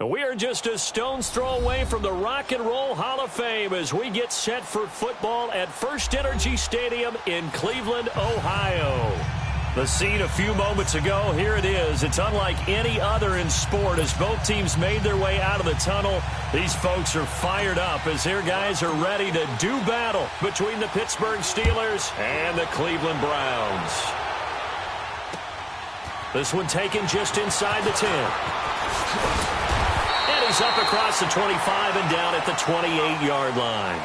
We are just a stone's throw away from the Rock and Roll Hall of Fame as we get set for football at First Energy Stadium in Cleveland, Ohio. The scene a few moments ago, here it is. It's unlike any other in sport as both teams made their way out of the tunnel. These folks are fired up as their guys are ready to do battle between the Pittsburgh Steelers and the Cleveland Browns. This one taken just inside the 10. And he's up across the 25 and down at the 28-yard line.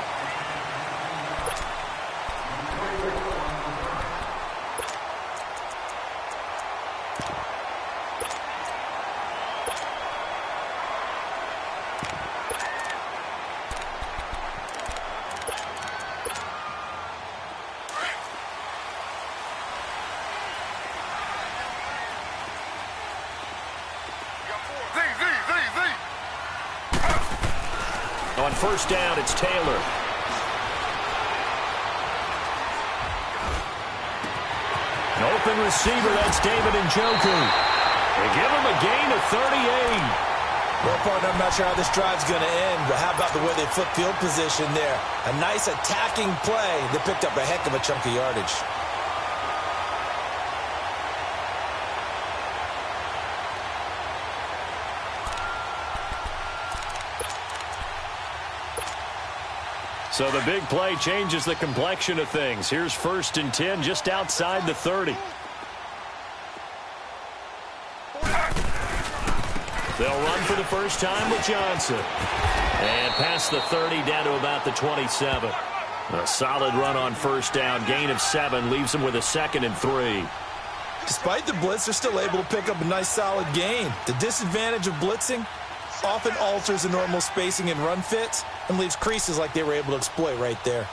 On first down, it's Taylor. An open receiver, that's David Njoku. They give him a gain of 38. Well, partner, I'm not sure how this drive's going to end, but how about the way they flip field position there? A nice attacking play that picked up a heck of a chunk of yardage. So the big play changes the complexion of things. Here's first and 10 just outside the 30. They'll run for the first time with Johnson. And past the 30 down to about the 27. A solid run on first down. Gain of 7 leaves them with a 2nd and 3. Despite the blitz, they're still able to pick up a nice solid gain. The disadvantage of blitzing often alters the normal spacing and run fits and leaves creases like they were able to exploit right there.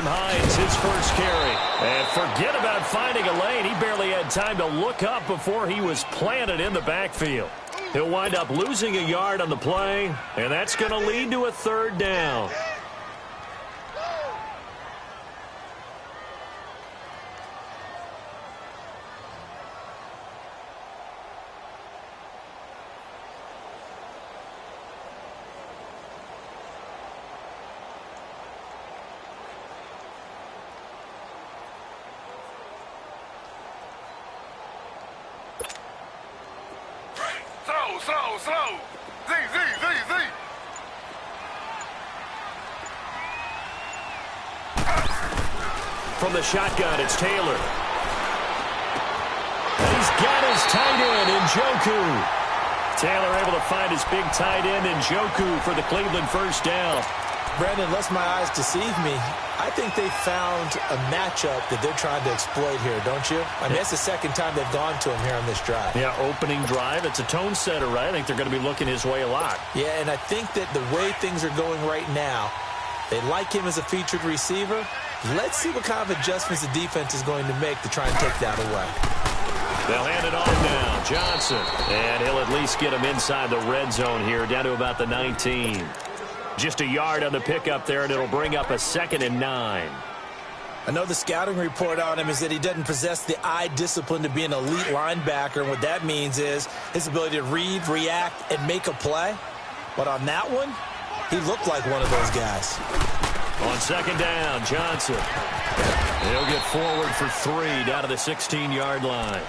Hines, his first carry. And forget about finding a lane. He barely had time to look up before he was planted in the backfield. He'll wind up losing a yard on the play, and that's going to lead to a 3rd down. Slow. Z. From the shotgun, it's Taylor. And he's got his tight end, Njoku. Taylor able to find his big tight end, Njoku, for the Cleveland first down. Brandon, lest my eyes deceive me, I think they found a matchup that they're trying to exploit here, don't you? I mean, that's the second time they've gone to him here on this drive. Yeah, opening drive. It's a tone setter, right? I think they're going to be looking his way a lot. Yeah, and I think that the way things are going right now, they like him as a featured receiver. Let's see what kind of adjustments the defense is going to make to try and take that away. They'll hand it off now. Johnson. And he'll at least get him inside the red zone here, down to about the 19. Just a yard on the pickup there, and it'll bring up a 2nd and 9. I know the scouting report on him is that he doesn't possess the eye discipline to be an elite linebacker. And what that means is his ability to read, react, and make a play. But on that one, he looked like one of those guys. On 2nd down, Johnson. He'll get forward for 3 down to the 16-yard line.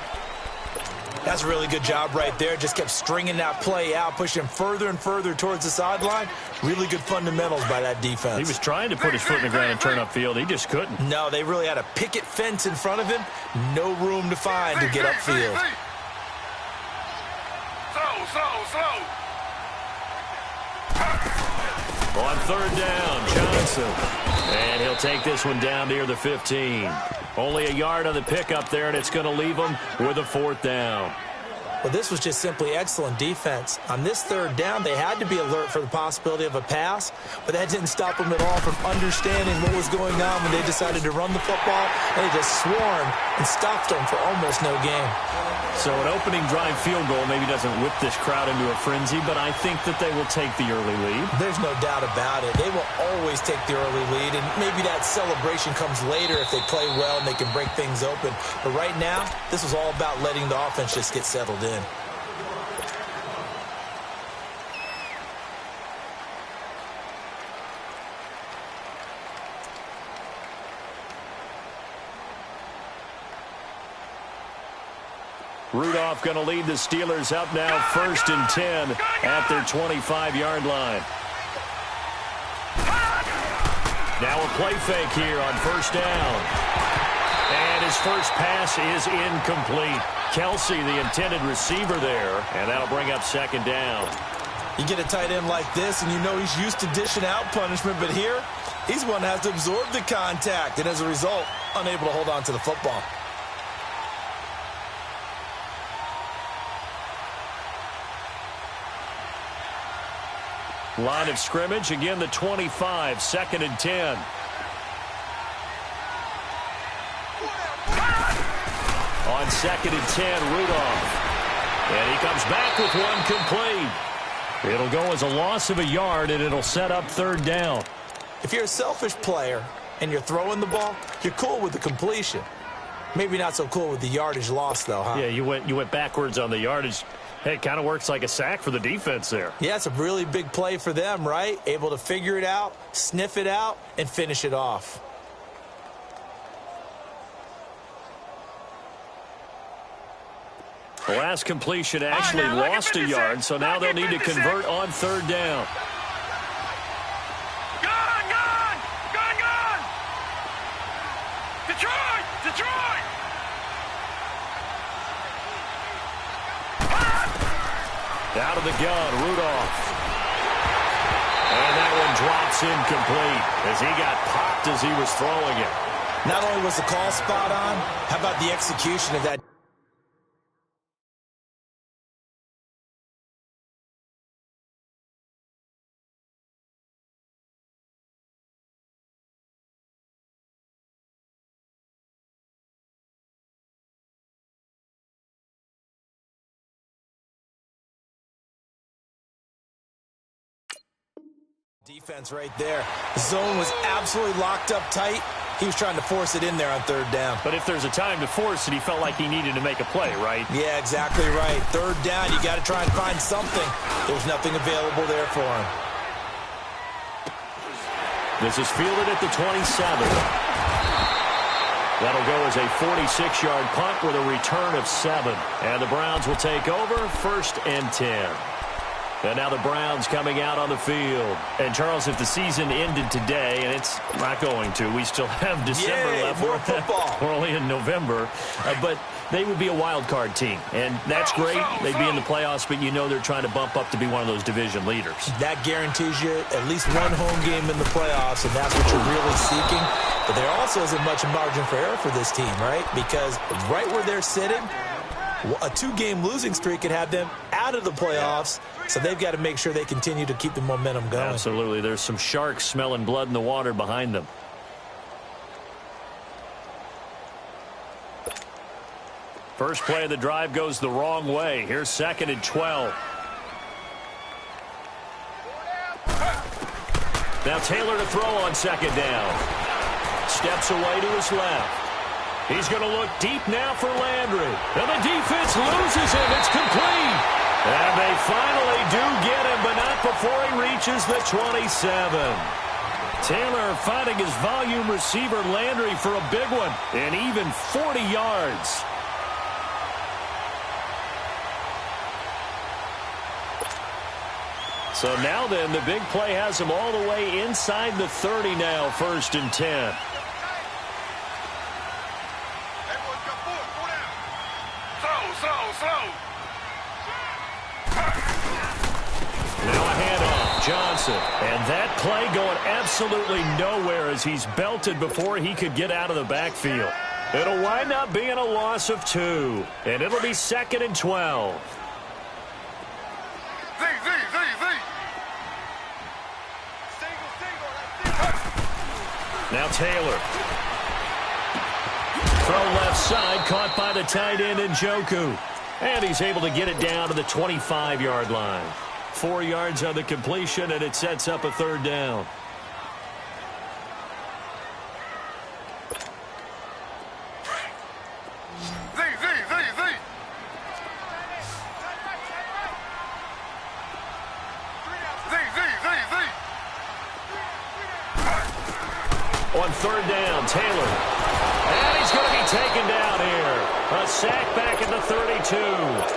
That's a really good job right there. Just kept stringing that play out, pushing him further and further towards the sideline. Really good fundamentals by that defense. He was trying to put his foot in the ground and turn upfield. He just couldn't. No, they really had a picket fence in front of him. No room to find to get upfield. Slow. On 3rd down, Johnson. And he'll take this one down near the 15. Only a yard on the pickup there, and it's going to leave him with a 4th down. Well, this was just simply excellent defense. On this third down, they had to be alert for the possibility of a pass, but that didn't stop them at all from understanding what was going on when they decided to run the football, and they just swarmed and stopped them for almost no gain. So an opening drive field goal maybe doesn't whip this crowd into a frenzy, but I think that they will take the early lead. There's no doubt about it. They will always take the early lead, and maybe that celebration comes later if they play well and they can break things open. But right now, this was all about letting the offense just get settled in. Rudolph going to lead the Steelers up now 1st and 10 at their 25-yard line. Now a play fake here on 1st down. And his first pass is incomplete. Kelsey, the intended receiver there, and that'll bring up 2nd down. You get a tight end like this, and you know he's used to dishing out punishment, but here, he's one that has to absorb the contact, and as a result, unable to hold on to the football. Line of scrimmage, again the 25, 2nd and 10. On 2nd and 10, Rudolph. And he comes back with one complete. It'll go as a loss of a yard, and it'll set up 3rd down. If you're a selfish player and you're throwing the ball, you're cool with the completion. Maybe not so cool with the yardage loss, though, huh? Yeah, you went backwards on the yardage. Hey, it kind of works like a sack for the defense there. Yeah, it's a really big play for them, right? Able to figure it out, sniff it out, and finish it off. The last completion actually lost a yard, so now they'll need to convert on 3rd down. Gone! Detroit! Out of the gun, Rudolph. And that one drops incomplete as he got popped as he was throwing it. Not only was the call spot on, how about the execution of that? Defense right there. The zone was absolutely locked up tight. He was trying to force it in there on 3rd down. But if there's a time to force it, he felt like he needed to make a play, right? Yeah, exactly right. 3rd down, you got to try and find something. There's nothing available there for him. This is fielded at the 27. That'll go as a 46-yard punt with a return of 7. And the Browns will take over 1st and 10. And now the Browns coming out on the field. And, Charles, if the season ended today, and it's not going to, we still have December left. More football. We're only in November. But they would be a wild card team. And that's great. They'd be in the playoffs, but you know they're trying to bump up to be one of those division leaders. That guarantees you at least one home game in the playoffs, and that's what you're really seeking. But there also isn't much margin for error for this team, right? Because right where they're sitting, a 2-game losing streak could have them out of the playoffs, so they've got to make sure they continue to keep the momentum going. Absolutely. There's some sharks smelling blood in the water behind them. First play of the drive goes the wrong way. Here's 2nd and 12. Now Taylor to throw on 2nd down. Steps away to his left. He's going to look deep now for Landry. And the defense loses him. It's complete. And they finally do get him, but not before he reaches the 27. Taylor fighting his volume receiver Landry for a big one. And even 40 yards. So now then, the big play has him all the way inside the 30 now, 1st and 10. Now a handoff, Johnson. And that play going absolutely nowhere as he's belted before he could get out of the backfield. It'll wind up being a loss of 2, and it'll be 2nd and 12. Now Taylor. Throw left side, caught by the tight end Njoku. And he's able to get it down to the 25-yard line. 4 yards on the completion, and it sets up a 3rd down. On 3rd down, Taylor. And he's going to be taken down here. A sack back at the 32.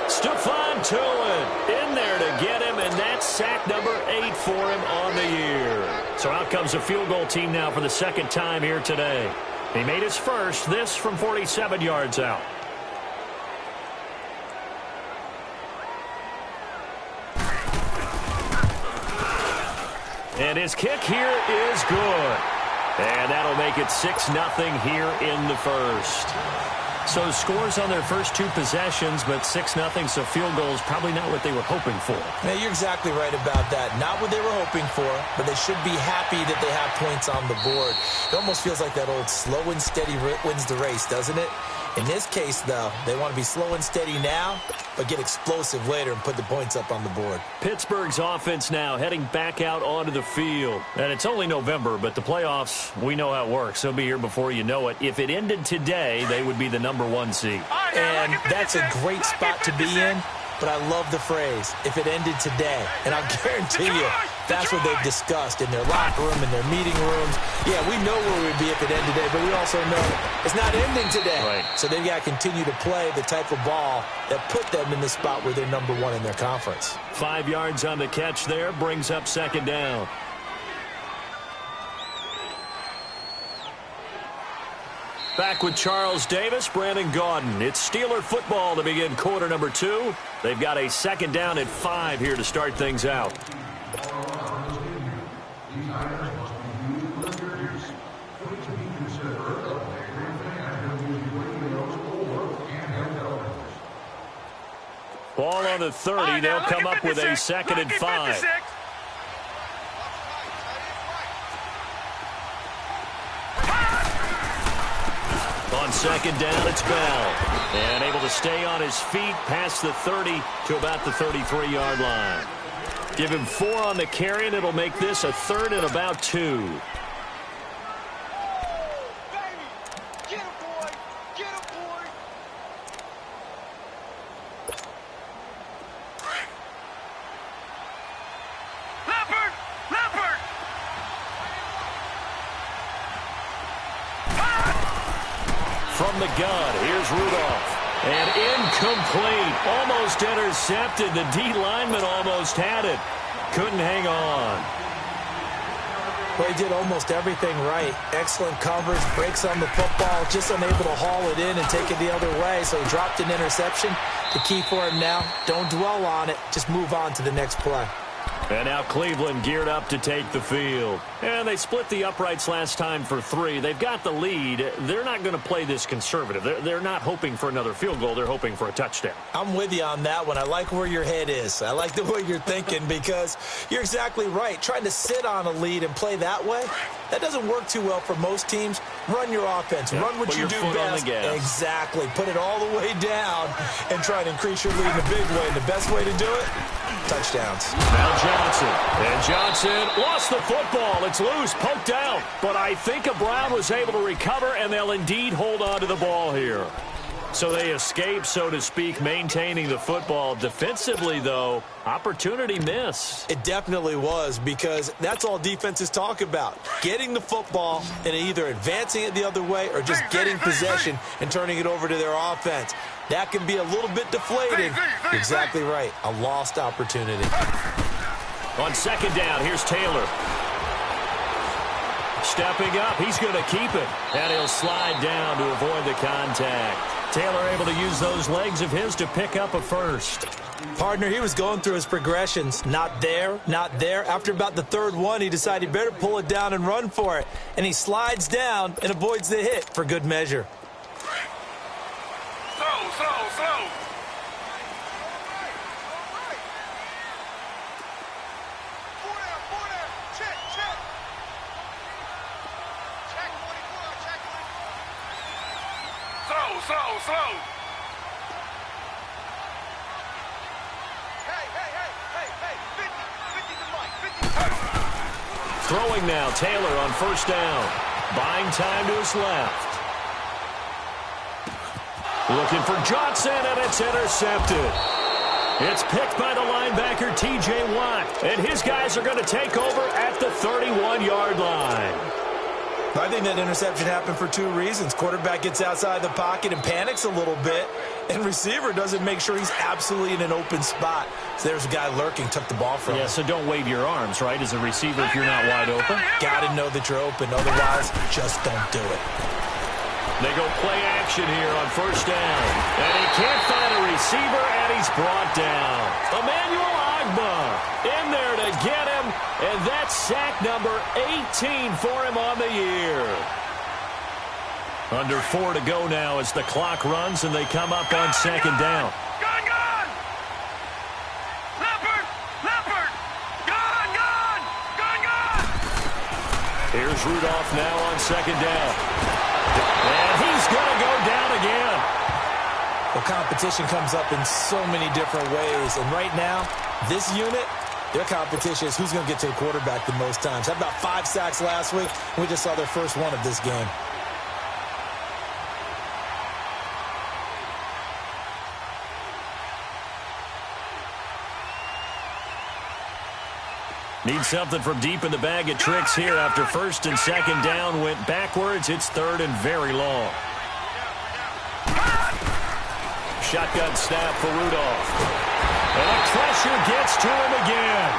Stephon Tuitt in there to get him, and that's sack number 8 for him on the year. So out comes a field goal team now for the 2nd time here today. He made his first, this from 47 yards out. And his kick here is good. And that'll make it 6-0 here in the first. So scores on their first 2 possessions, but 6-0, so field goal is probably not what they were hoping for. Man, you're exactly right about that. Not what they were hoping for, but they should be happy that they have points on the board. It almost feels like that old slow and steady wins the race, doesn't it? In this case, though, they want to be slow and steady now, but get explosive later and put the points up on the board. Pittsburgh's offense now heading back out onto the field. And it's only November, but the playoffs, we know how it works. They'll be here before you know it. If it ended today, they would be the number 1 seed. And that's a great spot to be in, but I love the phrase, if it ended today. And I'll guarantee you, that's what they've discussed in their locker room, in their meeting rooms. Yeah, we know where we'd be if it ended today, but we also know it's not ending today. Right. So they've got to continue to play the type of ball that put them in the spot where they're number 1 in their conference. 5 yards on the catch there, brings up 2nd down. Back with Charles Davis, Brandon Gaudin. It's Steeler football to begin quarter number 2. They've got a 2nd down at 5 here to start things out. Ball on the 30. They'll come up with a 2nd and 5. On 2nd down, it's Bell. And able to stay on his feet past the 30 to about the 33-yard line. Give him 4 on the carry, and it'll make this a 3rd and about 2. From the gun, here's Rudolph. And incomplete. Almost intercepted. The D lineman almost had it. Couldn't hang on. Well, he did almost everything right. Excellent coverage, breaks on the football, just unable to haul it in and take it the other way. So he dropped an interception. The key for him now, don't dwell on it. Just move on to the next play. And now Cleveland geared up to take the field. And they split the uprights last time for 3. They've got the lead. They're not going to play this conservative. They're not hoping for another field goal. They're hoping for a touchdown. I'm with you on that one. I like where your head is. I like the way you're thinking because you're exactly right. Trying to sit on a lead and play that way, that doesn't work too well for most teams. Run your offense. Run what you do best. Exactly. Put it all the way down and try to increase your lead in a big way. And the best way to do it, touchdowns. Now Johnson. And Johnson lost the football. It's loose, poked out. But I think Brown was able to recover, and they'll indeed hold on to the ball here. So they escape, so to speak, maintaining the football. Defensively, though, opportunity missed. It definitely was, because that's all defenses talk about. Getting the football and either advancing it the other way or just getting possession and turning it over to their offense. That can be a little bit deflating. You're exactly right. A lost opportunity. On 2nd down, here's Taylor. Stepping up, he's going to keep it. And he'll slide down to avoid the contact. Taylor able to use those legs of his to pick up a first. Partner, he was going through his progressions. Not there, not there. After about the 3rd one, he decided he better pull it down and run for it. And he slides down and avoids the hit for good measure. slow. Check. Check 44, check 44. Slow. Hey, 50 to Mike, 50. Throwing now, Taylor on first down. Buying time to his left. Looking for Johnson, and it's intercepted. It's picked by the linebacker, T.J. Watt, and his guys are going to take over at the 31-yard line. I think that interception happened for two reasons. Quarterback gets outside the pocket and panics a little bit, and receiver doesn't make sure he's absolutely in an open spot. So there's a guy lurking, took the ball from him. Yeah, so don't wave your arms, right, as a receiver if you're not wide open. Got to know that you're open. Otherwise, just don't do it. They go play action here on first down. And he can't find a receiver, and he's brought down. Emmanuel Agba in there to get him, and that's sack number 18 for him on the year. Under 4 to go now as the clock runs, and they come up on second down. Gone! Leopard! Gone! Here's Rudolph now on second down. And he's going to go down again. Well, competition comes up in so many different ways. And right now, this unit, their competition is who's going to get to the quarterback the most times. Had about 5 sacks last week. We just saw their first one of this game. Need something from deep in the bag of tricks here after first and second down went backwards. It's third and very long. Shotgun snap for Rudolph. And the pressure gets to him again.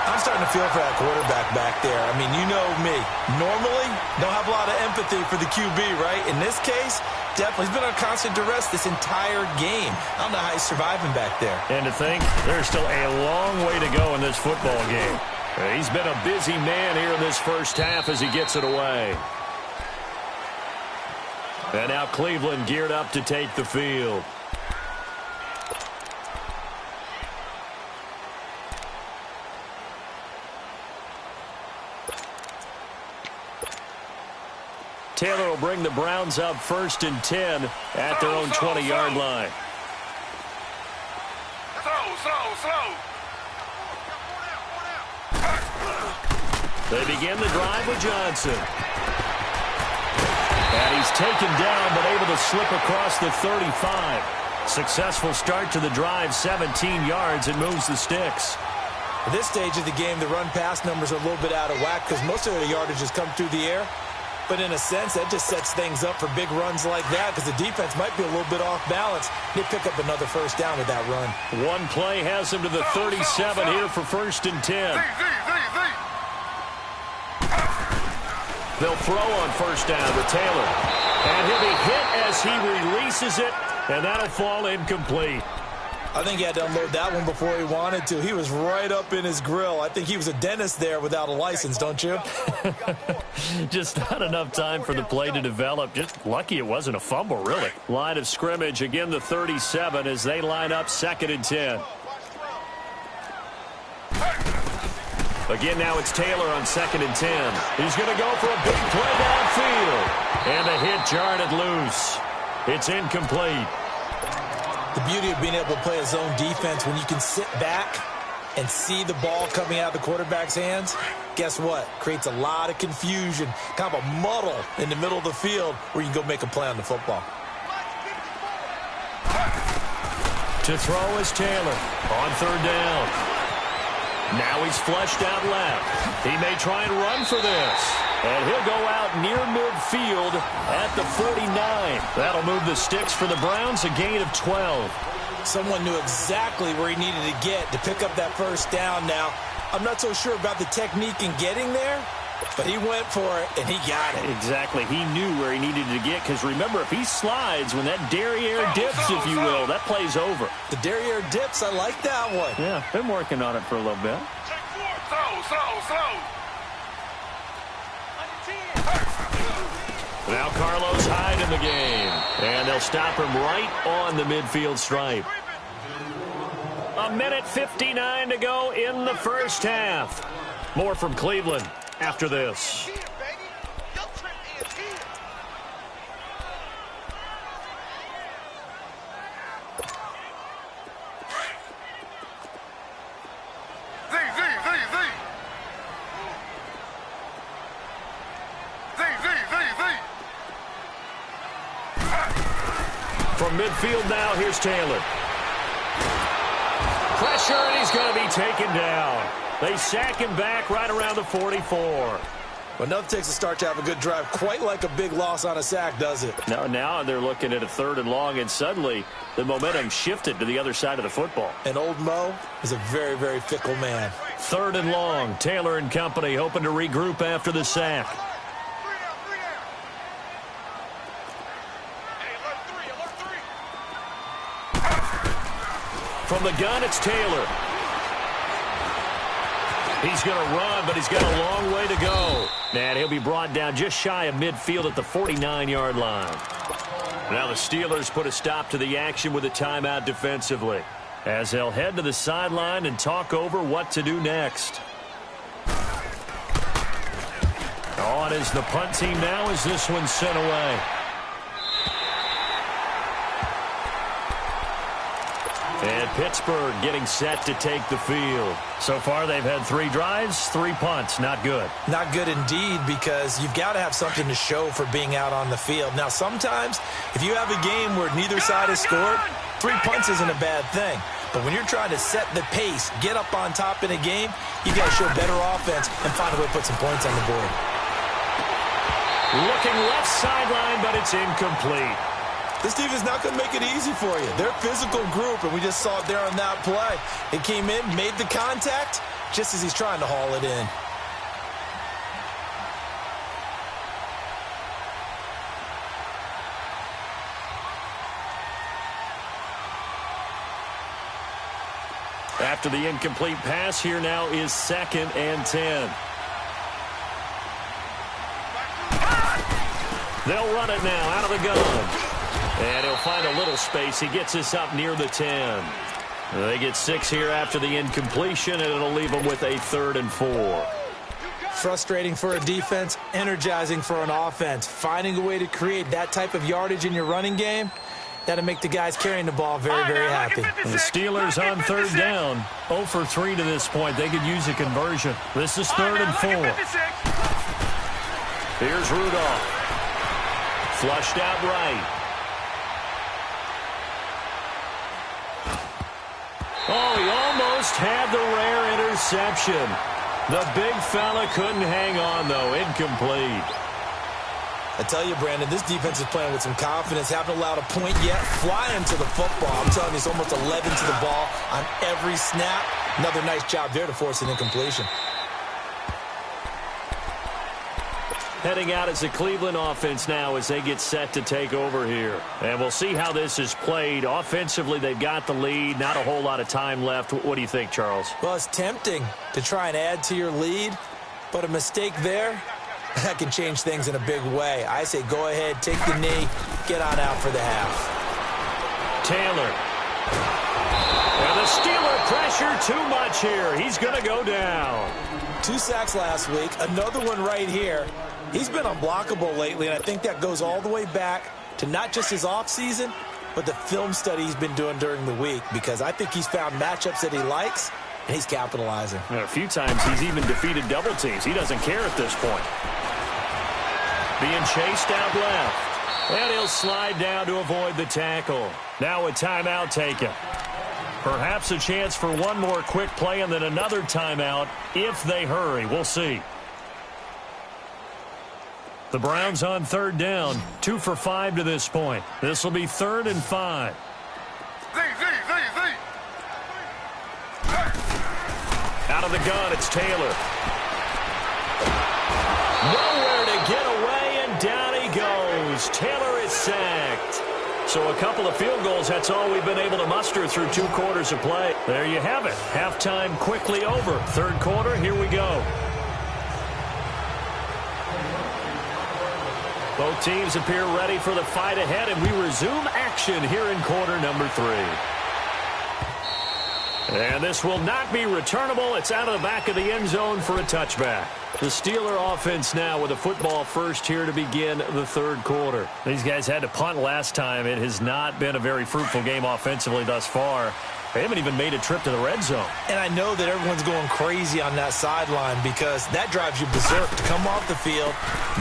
I'm starting to feel for that quarterback back there. I mean, you know me. Normally, don't have a lot of empathy for the QB, right? In this case, definitely. He's been under constant duress this entire game. I don't know how he's surviving back there. And to think, there's still a long way to go in this football game. He's been a busy man here in this first half as he gets it away. And now Cleveland geared up to take the field. Taylor will bring the Browns up first and 10 at their own 20-yard line. Slow. They begin the drive with Johnson. And he's taken down but able to slip across the 35. Successful start to the drive, 17 yards, and moves the sticks. At this stage of the game, the run-pass numbers are a little bit out of whack because most of their yardage has come through the air. But in a sense, that just sets things up for big runs like that because the defense might be a little bit off balance. They pick up another first down with that run. One play has him to the 37 here for first and 10. They'll throw on first down to Taylor. And he'll be hit as he releases it, and that'll fall incomplete. I think he had to unload that one before he wanted to. He was right up in his grill. I think he was a dentist there without a license, don't you? Just not enough time for the play to develop. Just lucky it wasn't a fumble, really. Line of scrimmage, again the 37 as they line up second and 10. Again, now it's Taylor on second and 10. He's going to go for a big play downfield. And the hit jarred it loose. It's incomplete. The beauty of being able to play a zone defense when you can sit back and see the ball coming out of the quarterback's hands, guess what? Creates a lot of confusion, kind of a muddle in the middle of the field where you can go make a play on the football. To throw is Taylor on third down. Now he's flushed out left. He may try and run for this. And he'll go out near midfield at the 49. That'll move the sticks for the Browns, a gain of 12. Someone knew exactly where he needed to get to pick up that first down now. I'm not so sure about the technique in getting there, but he went for it, and he got it. Exactly. He knew where he needed to get, because remember, if he slides, when that derriere dips, if you will, that play's over. The derriere dips, I like that one. Yeah, been working on it for a little bit. Slow. Now Carlos Hyde in the game. And they'll stop him right on the midfield stripe. 1:59 to go in the first half. More from Cleveland after this. From midfield now, here's Taylor. Pressure, and he's going to be taken down. They sack him back right around the 44. Well, enough takes a start to have a good drive. Quite like a big loss on a sack, does it? Now they're looking at a 3rd and long, and suddenly the momentum shifted to the other side of the football. And old Mo is a very, very fickle man. 3rd and long. Taylor and company hoping to regroup after the sack. From the gun, it's Taylor. He's going to run, but he's got a long way to go. And he'll be brought down just shy of midfield at the 49-yard line. Now the Steelers put a stop to the action with a timeout defensively, as they'll head to the sideline and talk over what to do next. On is the punt team now as this one's sent away. And Pittsburgh getting set to take the field. So far, they've had 3 drives, 3 punts. Not good. Not good indeed, because you've got to have something to show for being out on the field. Now, sometimes, if you have a game where neither side has scored, 3 punts isn't a bad thing. But when you're trying to set the pace, get up on top in a game, you've got to show better offense and find a way to put some points on the board. Looking left sideline, but it's incomplete. This team is not going to make it easy for you. They're a physical group, and we just saw it there on that play. It came in, made the contact, just as he's trying to haul it in. After the incomplete pass, here now is 2nd and 10. They'll run it now out of the gun. And he'll find a little space. He gets us up near the 10. They get 6 here after the incompletion, and it'll leave them with a 3rd and 4. Frustrating for a defense, energizing for an offense. Finding a way to create that type of yardage in your running game, that'll make the guys carrying the ball very, very happy. And the Steelers on 3rd down. 0 for 3 to this point. They could use a conversion. This is 3rd and 4. Here's Rudolph. Flushed out right. Oh, he almost had the rare interception. The big fella couldn't hang on, though. Incomplete. I tell you, Brandon, this defense is playing with some confidence. Haven't allowed a point yet. Flying to the football. I'm telling you, it's almost 11 to the ball on every snap. Another nice job there to force an incompletion. Heading out as the Cleveland offense now as they get set to take over here. And we'll see how this is played. Offensively, they've got the lead. Not a whole lot of time left. What do you think, Charles? Well, it's tempting to try and add to your lead, but a mistake there, that can change things in a big way. I say go ahead, take the knee, get on out for the half. Taylor. And the Steeler pressure too much here. He's going to go down. 2 sacks last week, another one right here. He's been unblockable lately, and I think that goes all the way back to not just his offseason, but the film study he's been doing during the week, because I think he's found matchups that he likes, and he's capitalizing. And a few times he's even defeated double teams. He doesn't care at this point. Being chased out left. And he'll slide down to avoid the tackle. Now a timeout taken. Perhaps a chance for one more quick play and then another timeout if they hurry. We'll see. The Browns on 3rd down. 2 for 5 to this point. This will be 3rd and 5. Out of the gun, it's Taylor. Nowhere to get away, and down he goes. Taylor is sacked. So a couple of field goals, that's all we've been able to muster through 2 quarters of play. There you have it. Halftime quickly over. 3rd quarter, here we go. Both teams appear ready for the fight ahead, and we resume action here in quarter number 3. And this will not be returnable. It's out of the back of the end zone for a touchback. The Steeler offense now with a football first here to begin the third quarter. These guys had to punt last time. It has not been a very fruitful game offensively thus far. They haven't even made a trip to the red zone. And I know that everyone's going crazy on that sideline because that drives you berserk to come off the field,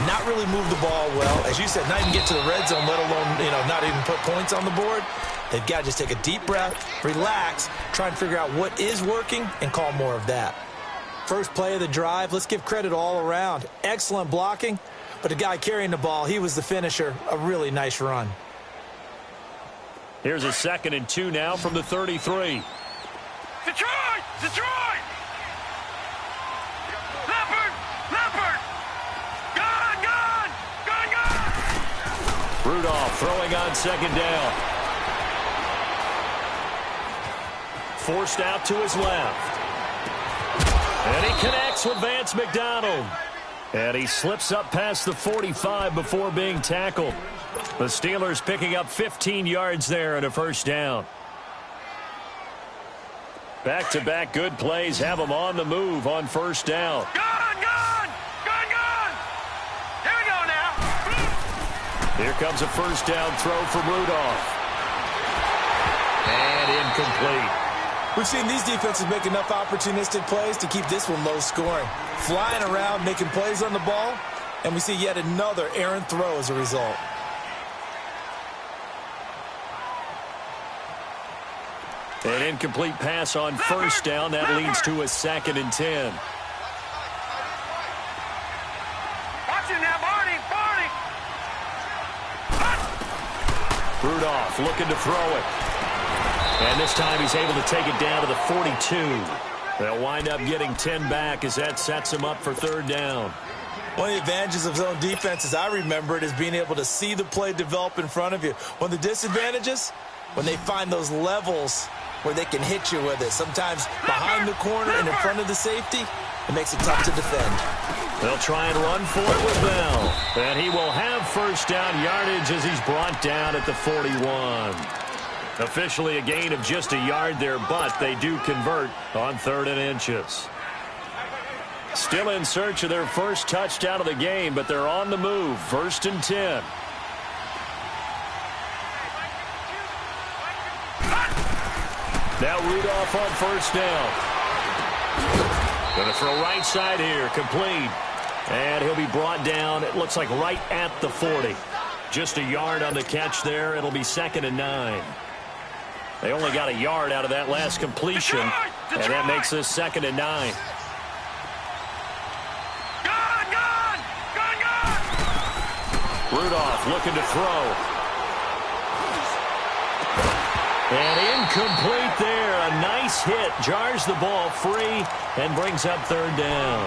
not really move the ball well. As you said, not even get to the red zone, let alone, not even put points on the board. They've got to just take a deep breath, relax, try and figure out what is working, and call more of that. First play of the drive, let's give credit all around. Excellent blocking, but the guy carrying the ball, he was the finisher. A really nice run. Here's a 2nd and 2 now from the 33. Detroit! Detroit! Leopard! Leopard! Gone! Gone! Gone! Gone! Rudolph throwing on 2nd down. Forced out to his left. And he connects with Vance McDonald. And he slips up past the 45 before being tackled. The Steelers picking up 15 yards there and a first down. Back-to-back good plays have them on the move on first down. Gone! Gone! Gone! Gone! Here we go now. Here comes a first down throw from Rudolph. And incomplete. We've seen these defenses make enough opportunistic plays to keep this one low scoring. Flying around, making plays on the ball, and we see yet another errant throw as a result. An incomplete pass on first down. That leads to a 2nd and 10. Watch it now, Barney! Barney! Rudolph looking to throw it. And this time he's able to take it down to the 42. They'll wind up getting 10 back as that sets him up for 3rd down. One of the advantages of zone defense, as I remember it, is being able to see the play develop in front of you. One of the disadvantages, when they find those levels where they can hit you with it. Sometimes behind the corner and in front of the safety, it makes it tough to defend. They'll try and run for it with Bell. And he will have first down yardage as he's brought down at the 41. Officially a gain of just a yard there, but they do convert on 3rd and inches. Still in search of their first touchdown of the game, but they're on the move. 1st and 10. Now Rudolph on first down. Going to throw right side here, complete. And he'll be brought down, it looks like right at the 40. Just a yard on the catch there. It'll be 2nd and 9. They only got a yard out of that last completion, and that makes this 2nd and 9. Gone! Gone! Gone! Gone! Rudolph looking to throw. And incomplete there. A nice hit. Jars the ball free and brings up 3rd down.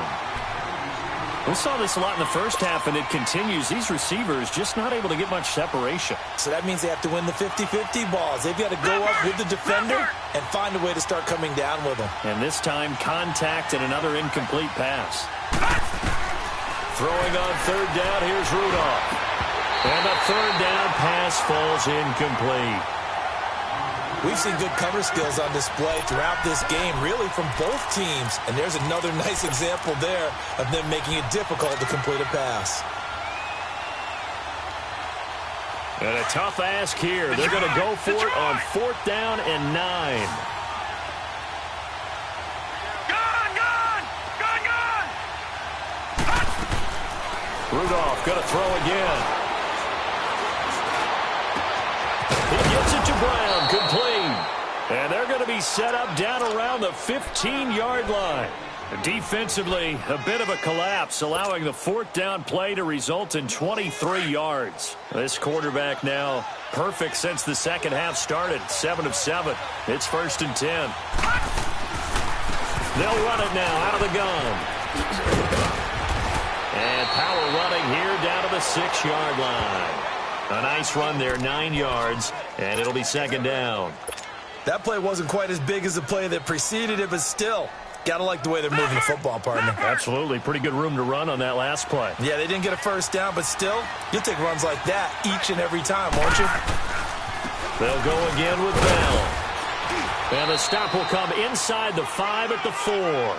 We saw this a lot in the first half, and it continues. These receivers just not able to get much separation. So that means they have to win the 50-50 balls. They've got to go up with the defender and find a way to start coming down with them. And this time, contact and another incomplete pass. Throwing on 3rd down, here's Rudolph. And the 3rd down pass falls incomplete. We've seen good cover skills on display throughout this game, really from both teams. And there's another nice example there of them making it difficult to complete a pass. And a tough ask here. They're going to go for it on 4th down and 9. Gone! Gone! Gone! Gone! Rudolph going to throw again. He gets it to Brown, complete. And they're going to be set up down around the 15-yard line. Defensively, a bit of a collapse, allowing the 4th down play to result in 23 yards. This quarterback now perfect since the second half started, 7 of 7. It's 1st and 10. They'll run it now out of the gun. And power running here down to the 6-yard line. A nice run there, 9 yards, and it'll be 2nd down. That play wasn't quite as big as the play that preceded it, but still, Gotta like the way they're moving the football, partner. Absolutely. Pretty good room to run on that last play. Yeah, they didn't get a first down, but still, you'll take runs like that each and every time, won't you? They'll go again with Bell. And the stop will come inside the 5 at the 4.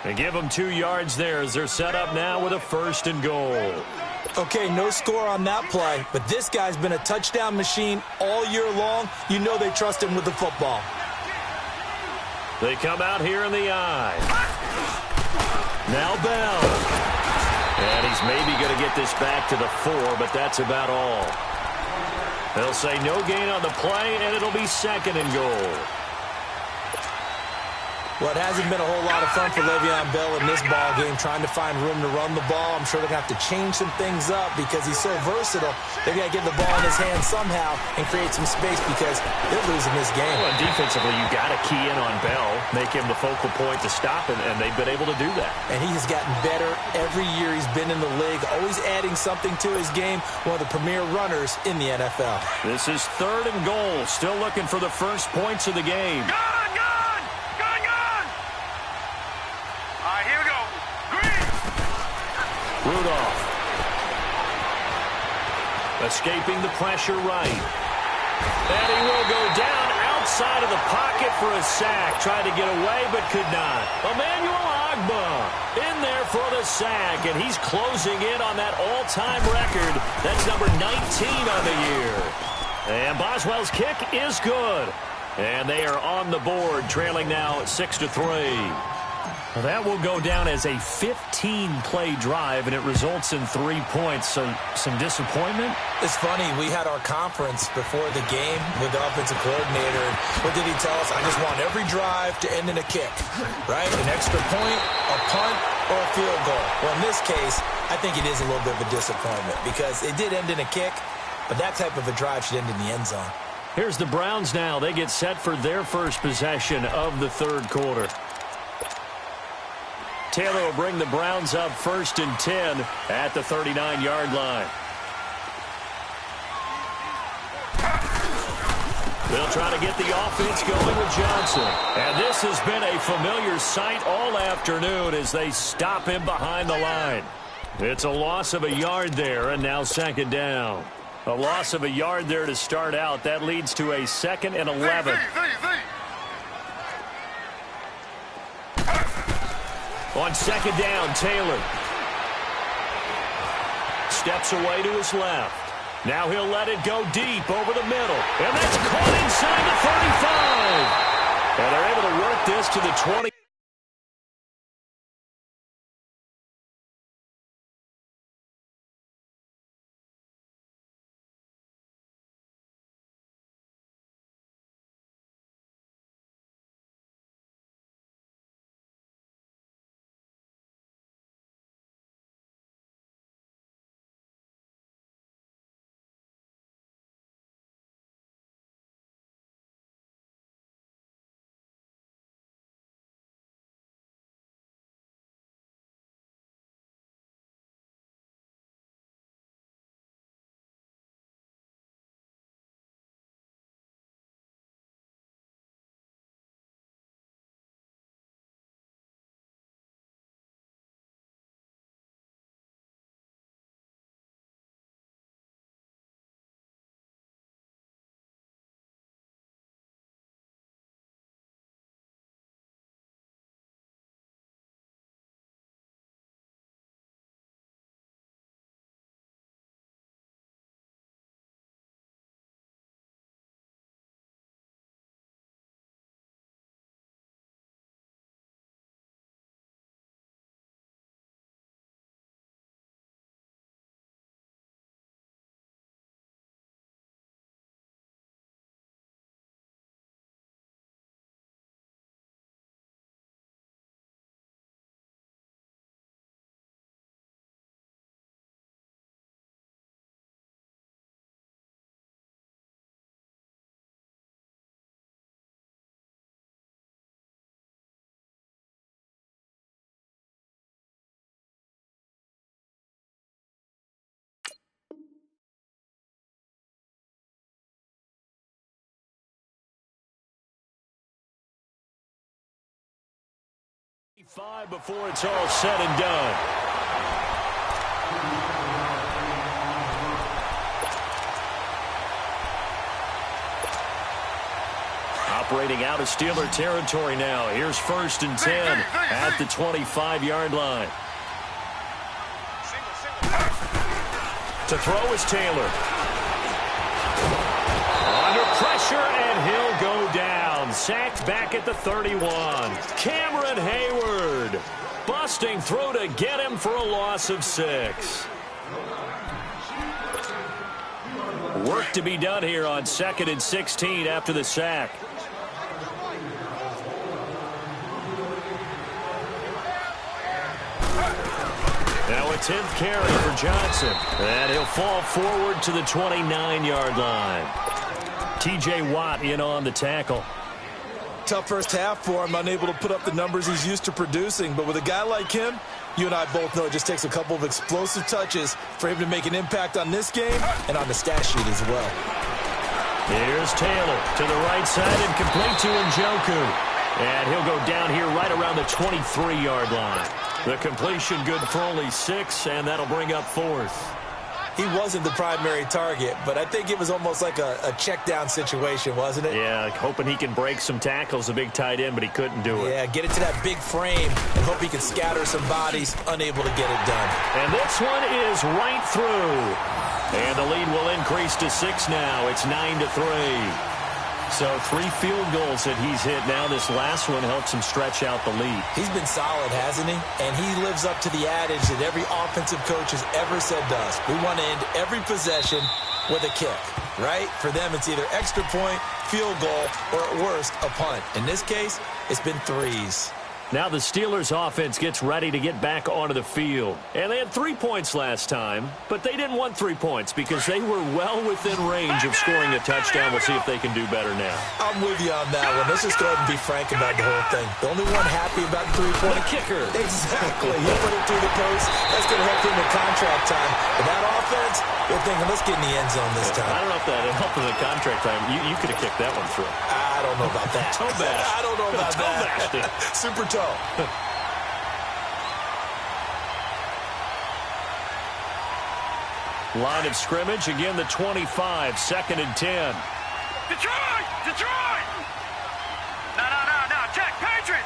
And give them 2 yards there as they're set up now with a 1st and goal. Okay, no score on that play, but this guy's been a touchdown machine all year long. You know they trust him with the football. They come out here in the eye. Now Bell. And he's maybe going to get this back to the 4, but that's about all. They'll say no gain on the play, and it'll be 2nd and goal. Well, it hasn't been a whole lot of fun for Le'Veon Bell in this ball game, trying to find room to run the ball. I'm sure they're going to have to change some things up because he's so versatile. They've got to get the ball in his hands somehow and create some space because they're losing this game. Well, defensively, you got to key in on Bell, make him the focal point to stop him, and they've been able to do that. And he has gotten better every year he's been in the league, always adding something to his game, one of the premier runners in the NFL. This is 3rd and goal, still looking for the first points of the game. Here we go. Green. Rudolph. Escaping the pressure right. And he will go down outside of the pocket for a sack. Tried to get away, but could not. Emmanuel Ogbah in there for the sack, and he's closing in on that all-time record. That's number 19 on the year. And Boswell's kick is good. And they are on the board, trailing now 6-3. Well, that will go down as a 15-play drive, and it results in 3 points. So some disappointment? It's funny. We had our conference before the game with the offensive coordinator. And what did he tell us? I just want every drive to end in a kick, right? An extra point, a punt, or a field goal. Well, in this case, I think it is a little bit of a disappointment because it did end in a kick, but that type of a drive should end in the end zone. Here's the Browns now. They get set for their first possession of the 3rd quarter. Taylor will bring the Browns up 1st and 10 at the 39-yard line. They'll try to get the offense going with Johnson. And this has been a familiar sight all afternoon as they stop him behind the line. It's a loss of a yard there, and now 2nd down. A loss of a yard there to start out. That leads to a 2nd and 11. On 2nd down, Taylor steps away to his left. Now he'll let it go deep over the middle. And that's caught inside the 35. And they're able to work this to the 20. 5 before it's all said and done. Operating out of Steeler territory now. Here's 1st and 10 at the 25-yard line. To throw is Taylor. Under pressure, and he'll go down. Sacked back at the 31. Cameron Hayward busting through to get him for a loss of 6. Work to be done here on 2nd and 16 after the sack. Now a 10th carry for Johnson. And he'll fall forward to the 29-yard line. T.J. Watt in on the tackle. Tough first half for him, unable to put up the numbers he's used to producing. But with a guy like him, you and I both know it just takes a couple of explosive touches for him to make an impact on this game and on the stat sheet as well. Here's Taylor to the right side and complete to Njoku. And he'll go down here right around the 23-yard line. The completion good for only 6, and that'll bring up 4th. He wasn't the primary target, but I think it was almost like a check-down situation, wasn't it? Yeah, hoping he can break some tackles, a big tight end, but he couldn't do it. Yeah, get it to that big frame and hope he can scatter some bodies, unable to get it done. And this one is right through. And the lead will increase to 6 now. It's 9-3. So 3 field goals that he's hit now. This last one helps him stretch out the lead. He's been solid, hasn't he? And he lives up to the adage that every offensive coach has ever said to us. We want to end every possession with a kick, right? For them, it's either extra point, field goal, or at worst, a punt. In this case, it's been 3s. Now the Steelers offense gets ready to get back onto the field. And they had 3 points last time, but they didn't want 3 points because they were well within range of scoring a touchdown. We'll see if they can do better now. I'm with you on that one. Let's just go ahead and be frank about the whole thing. The only one happy about the 3-point. The kicker. Exactly. He put it through the post. That's going to help him in contract time. But that offense, they're thinking, let's get in the end zone this time. I don't know if that helped in the contract time. You could have kicked that one through. I don't know about that. Toe bash. I don't know about that. Super toe. Line of scrimmage, again the 25, 2nd and 10. Detroit! Detroit! No, check, Patriot!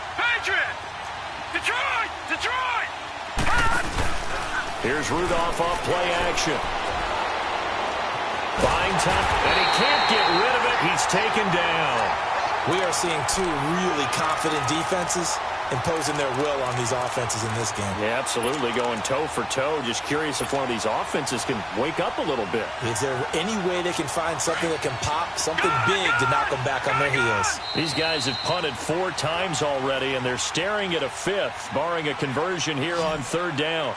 Detroit! Detroit! Here's Rudolph off play action. Buying time, and he can't get rid of it. He's taken down. We are seeing 2 really confident defenses imposing their will on these offenses in this game. Yeah, absolutely, going toe for toe. Just curious if one of these offenses can wake up a little bit. Is there any way they can find something that can pop, something big to knock them back on their heels? These guys have punted 4 times already, and they're staring at a 5th, barring a conversion here on 3rd down.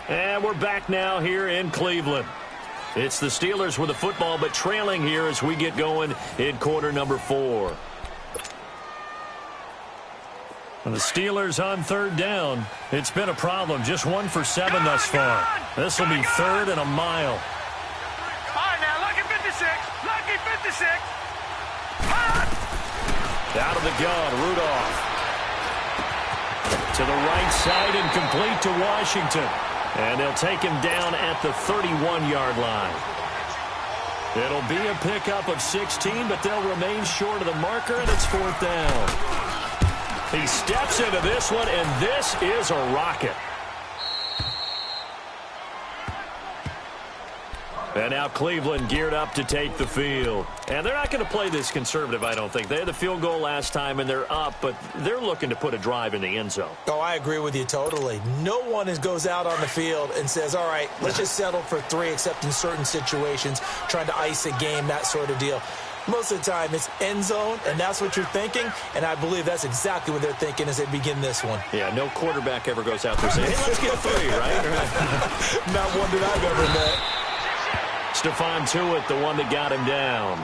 And we're back now here in Cleveland. It's the Steelers with the football, but trailing here as we get going in quarter number 4. And the Steelers on 3rd down. It's been a problem. Just 1 for 7 thus far. This will be 3rd and a mile. All right, now, lucky 56. Lucky 56. Out of the gun, Rudolph. To the right side and complete to Washington. And they'll take him down at the 31-yard line. It'll be a pickup of 16, but they'll remain short of the marker, and it's 4th down. He steps into this one, and this is a rocket. And now Cleveland geared up to take the field. And they're not going to play this conservative, I don't think. They had the field goal last time, and they're up, but they're looking to put a drive in the end zone. Oh, I agree with you totally. No one goes out on the field and says, all right, let's just settle for 3, except in certain situations, trying to ice a game, that sort of deal. Most of the time, it's end zone, and that's what you're thinking, and I believe that's exactly what they're thinking as they begin this one. Yeah, no quarterback ever goes out there saying, hey, let's get 3, right? Not one that I've ever met. Stephon Tuitt, the one that got him down.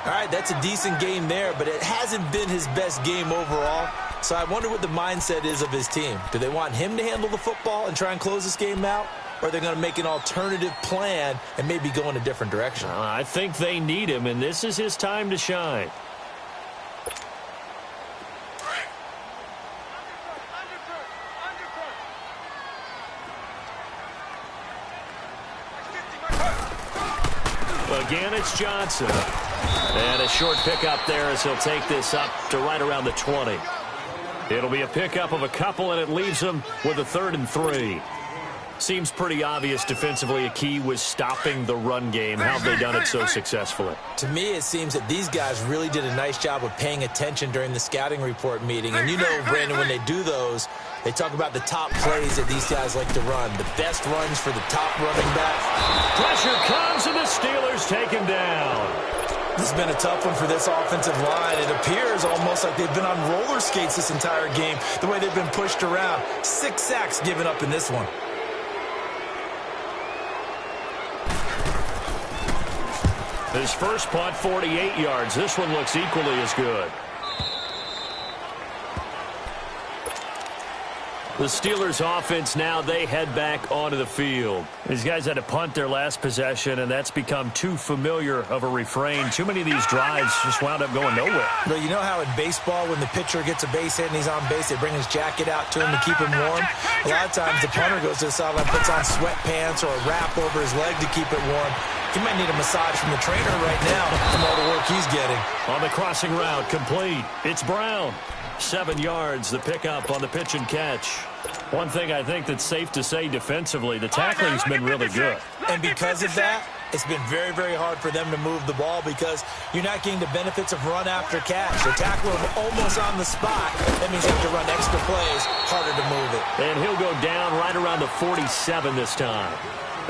All right, that's a decent game there, but it hasn't been his best game overall. So I wonder what the mindset is of his team. Do they want him to handle the football and try and close this game out? Or are they going to make an alternative plan and maybe go in a different direction? I think they need him, and this is his time to shine. Again, it's Johnson. And a short pickup there as he'll take this up to right around the 20. It'll be a pickup of a couple, and it leaves him with a 3rd and 3. Seems pretty obvious defensively a key was stopping the run game. How have they done it so successfully? To me, it seems that these guys really did a nice job of paying attention during the scouting report meeting. And you know, Brandon, when they do those, they talk about the top plays that these guys like to run, the best runs for the top running back. Pressure comes, and the Steelers take him down. This has been a tough one for this offensive line. It appears almost like they've been on roller skates this entire game, the way they've been pushed around. 6 sacks given up in this one. His first punt, 48 yards. This one looks equally as good. The Steelers offense now, they head back onto the field. These guys had to punt their last possession, and that's become too familiar of a refrain. Too many of these drives just wound up going nowhere. But you know how in baseball, when the pitcher gets a base hit and he's on base, they bring his jacket out to him to keep him warm? A lot of times the punter goes to the sideline, puts on sweatpants or a wrap over his leg to keep it warm. He might need a massage from the trainer right now from all the work he's getting. On the crossing route, complete. It's Brown. 7 yards, the pickup on the pitch and catch. One thing I think that's safe to say defensively, the tackling's been really good. And because of that, it's been very, very hard for them to move the ball because you're not getting the benefits of run after catch. They tackle him almost on the spot. That means you have to run extra plays, harder to move it. And he'll go down right around the 47 this time.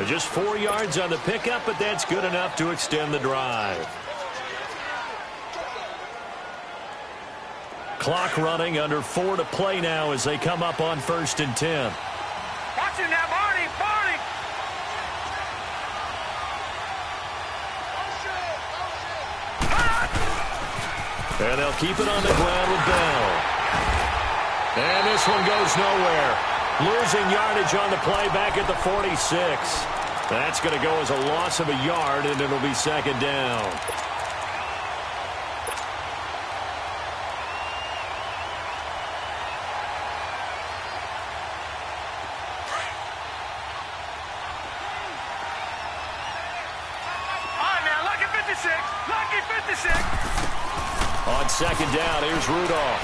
Just 4 yards on the pickup, but that's good enough to extend the drive. Clock running, under 4 to play now as they come up on 1st and 10. Watch it now, Barney! Barney! And they'll keep it on the ground with Bell. And this one goes nowhere. Losing yardage on the play back at the 46. That's going to go as a loss of a yard, and it'll be 2nd down. On 2nd down, here's Rudolph.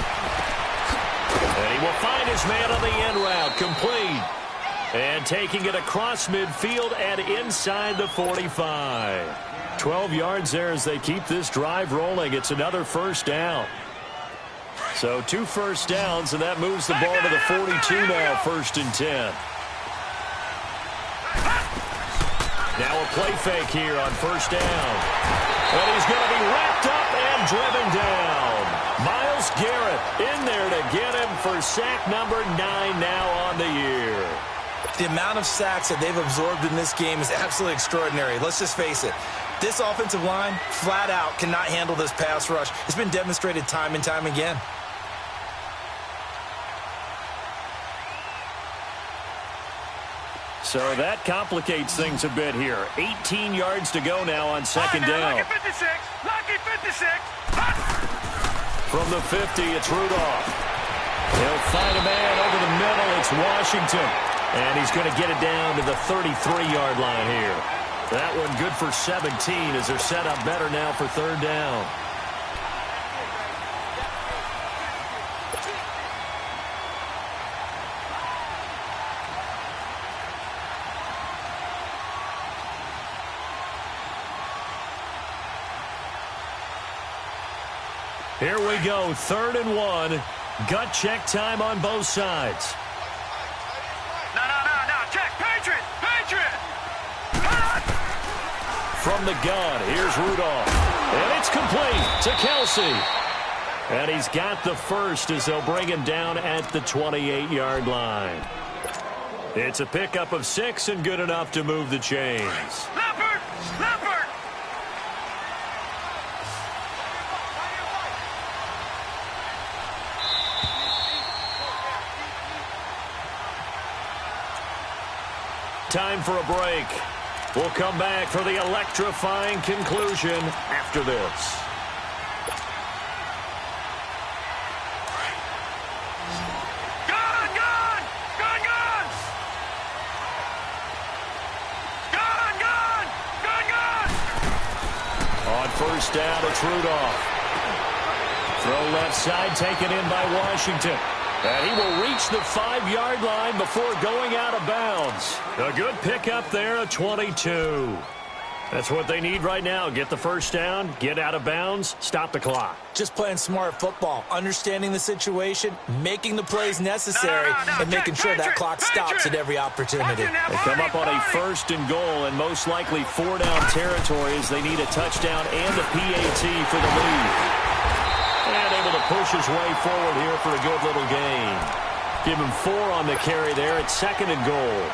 And he will find his man on the end route, complete. And taking it across midfield and inside the 45. 12 yards there as they keep this drive rolling. It's another 1st down. So 2 first downs, and that moves the ball to the 42 now, 1st and 10. Now a play fake here on 1st down. And he's going to be wrapped up and driven down. Myles Garrett in there to get him for sack number 9 now on the year. The amount of sacks that they've absorbed in this game is absolutely extraordinary. Let's just face it. This offensive line, flat out, cannot handle this pass rush. It's been demonstrated time and time again. So that complicates things a bit here. 18 yards to go now on 2nd down. Lucky 56! Lucky 56! From the 50, it's Rudolph. He'll find a man over the middle. It's Washington. And he's going to get it down to the 33-yard line here. That one good for 17 as they're set up better now for 3rd down. Here we go, 3rd and 1. Gut check time on both sides. No. Check. Patriot! Patriot! From the gun, here's Rudolph. And it's complete to Kelsey. And he's got the first as they'll bring him down at the 28-yard line. It's a pickup of 6 and good enough to move the chains. Leopard! Leopard! Time for a break. We'll come back for the electrifying conclusion after this. Gun! Gun! Gun! Gun! Gun! Gun! Gun! Gun! first down. It's Rudolph. Throw left side, taken in by Washington. And he will reach the 5-yard line before going out of bounds. A good pickup there, a 22. That's what they need right now. Get the first down, get out of bounds, stop the clock. Just playing smart football, understanding the situation, making the plays necessary, and making sure that clock stops at every opportunity. They come up on a 1st and goal and most likely 4-down territory as they need a touchdown and a PAT for the lead. And able to push his way forward here for a good little gain. Give him 4 on the carry there at 2nd and goal.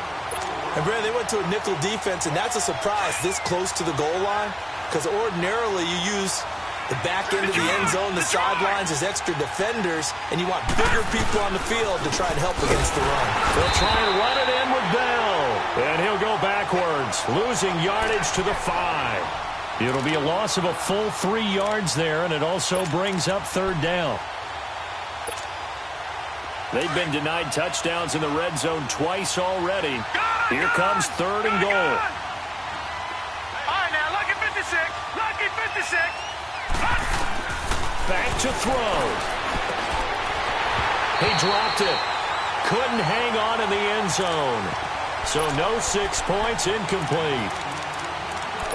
And, Brad, they went to a nickel defense, and that's a surprise this close to the goal line because ordinarily you use the back end of the end zone, the sidelines as extra defenders, and you want bigger people on the field to try and help against the run. They'll try and run it in with Bell, and he'll go backwards, losing yardage to the 5. It'll be a loss of a full 3 yards there, and it also brings up 3rd down. They've been denied touchdowns in the red zone twice already. Here comes 3rd and goal. All right, now, lucky 56. Lucky 56. Back to throw. He dropped it. Couldn't hang on in the end zone. So no 6 points, incomplete.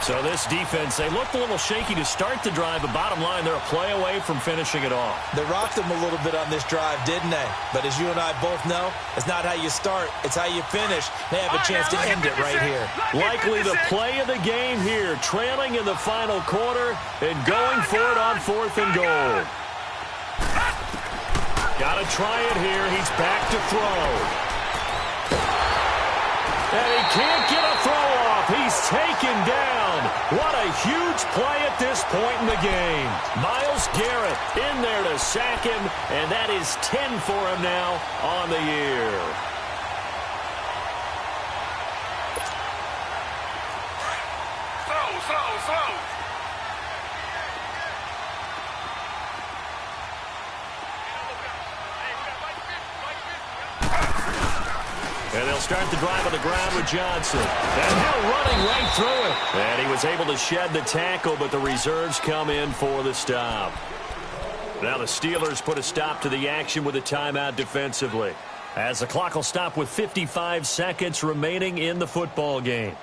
So this defense, they looked a little shaky to start the drive, but bottom line, they're a play away from finishing it off. They rocked them a little bit on this drive, didn't they? But as you and I both know, it's not how you start, it's how you finish. They have a chance to end it right here. Likely the play of the game here, trailing in the final quarter and going for it on 4th and goal. Got to try it here. He's back to throw. And he can't get a throw off. He's taken down. What a huge play at this point in the game. Myles Garrett in there to sack him, and that is 10 for him now on the year. Slow. And they'll start the drive on the ground with Johnson. And now running right through it. And he was able to shed the tackle, but the reserves come in for the stop. Now the Steelers put a stop to the action with a timeout defensively, as the clock will stop with 55 seconds remaining in the football game.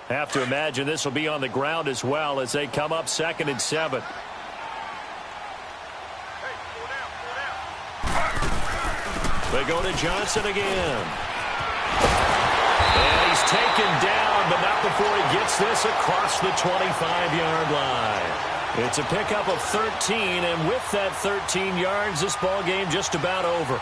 Have to imagine this will be on the ground as well as they come up 2nd and 7. They go to Johnson again. And he's taken down, but not before he gets this across the 25-yard line. It's a pickup of 13, and with that 13 yards, this ball game just about over.